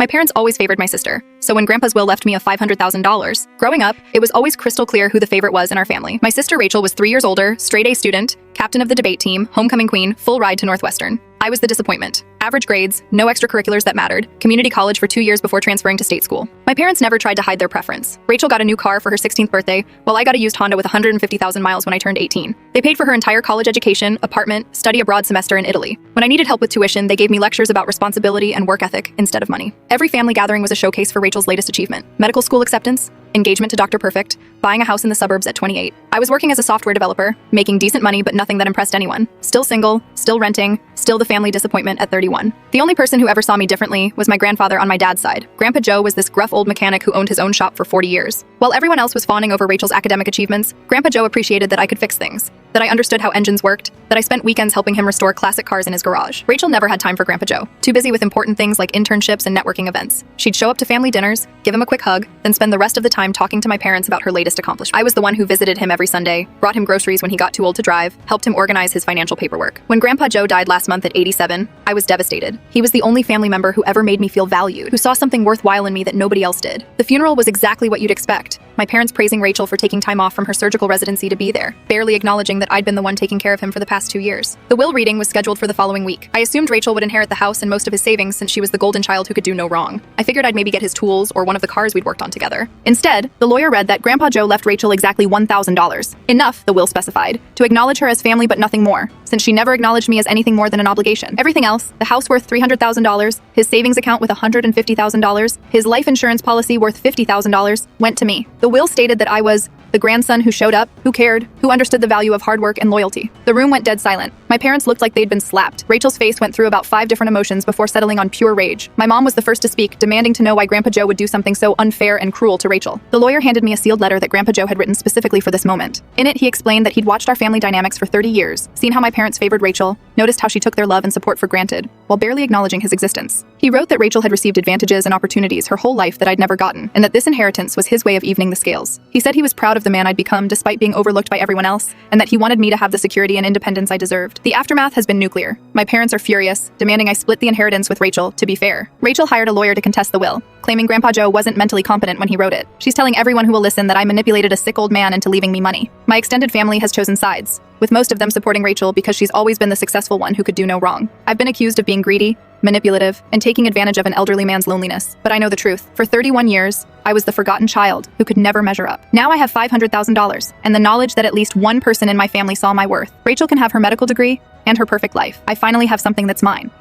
My parents always favored my sister, so when Grandpa's will left me a $500,000, growing up, it was always crystal clear who the favorite was in our family. My sister Rachel was 3 years older, straight A student, captain of the debate team, homecoming queen, full ride to Northwestern. I was the disappointment. Average grades, no extracurriculars that mattered, community college for 2 years before transferring to state school. My parents never tried to hide their preference. Rachel got a new car for her 16th birthday, while I got a used Honda with 150,000 miles when I turned 18. They paid for her entire college education, apartment, study abroad semester in Italy. When I needed help with tuition, they gave me lectures about responsibility and work ethic instead of money. Every family gathering was a showcase for Rachel's latest achievement: medical school acceptance, engagement to Dr. Perfect, buying a house in the suburbs at 28. I was working as a software developer, making decent money but nothing that impressed anyone. Still single, still renting, still the family disappointment at 31. The only person who ever saw me differently was my grandfather on my dad's side. Grandpa Joe was this gruff old mechanic who owned his own shop for 40 years. While everyone else was fawning over Rachel's academic achievements, Grandpa Joe appreciated that I could fix things, that I understood how engines worked, that I spent weekends helping him restore classic cars in his garage. Rachel never had time for Grandpa Joe, too busy with important things like internships and networking events. She'd show up to family dinners, give him a quick hug, then spend the rest of the time talking to my parents about her latest accomplishment. I was the one who visited him every Sunday, brought him groceries when he got too old to drive, helped him organize his financial paperwork. When Grandpa Joe died last month at 87, I was devastated. He was the only family member who ever made me feel valued, who saw something worthwhile in me that nobody else did. The funeral was exactly what you'd expect. My parents praising Rachel for taking time off from her surgical residency to be there, barely acknowledging that I'd been the one taking care of him for the past 2 years. The will reading was scheduled for the following week. I assumed Rachel would inherit the house and most of his savings since she was the golden child who could do no wrong. I figured I'd maybe get his tools or one of the cars we'd worked on together. Instead, the lawyer read that Grandpa Joe left Rachel exactly $1,000. Enough, the will specified, to acknowledge her as family but nothing more, since she never acknowledged me as anything more than an obligation. Everything else, the house worth $300,000, his savings account with $150,000, his life insurance policy worth $50,000, went to me. The will stated that I was the grandson who showed up, who cared, who understood the value of hard work and loyalty. The room went dead silent. My parents looked like they'd been slapped. Rachel's face went through about 5 different emotions before settling on pure rage. My mom was the first to speak, demanding to know why Grandpa Joe would do something so unfair and cruel to Rachel. The lawyer handed me a sealed letter that Grandpa Joe had written specifically for this moment. In it, he explained that he'd watched our family dynamics for 30 years, seen how my parents favored Rachel, noticed how she took their love and support for granted, while barely acknowledging his existence. He wrote that Rachel had received advantages and opportunities her whole life that I'd never gotten, and that this inheritance was his way of evening the scales. He said he was proud of the man I'd become despite being overlooked by everyone else, and that he wanted me to have the security and independence I deserved. The aftermath has been nuclear. My parents are furious, demanding I split the inheritance with Rachel. To be fair, Rachel hired a lawyer to contest the will, claiming Grandpa Joe wasn't mentally competent when he wrote it. She's telling everyone who will listen that I manipulated a sick old man into leaving me money. My extended family has chosen sides, with most of them supporting Rachel because she's always been the successful one who could do no wrong. I've been accused of being greedy, manipulative, and taking advantage of an elderly man's loneliness. But I know the truth. For 31 years, I was the forgotten child who could never measure up. Now I have $500,000, and the knowledge that at least one person in my family saw my worth. Rachel can have her medical degree and her perfect life. I finally have something that's mine.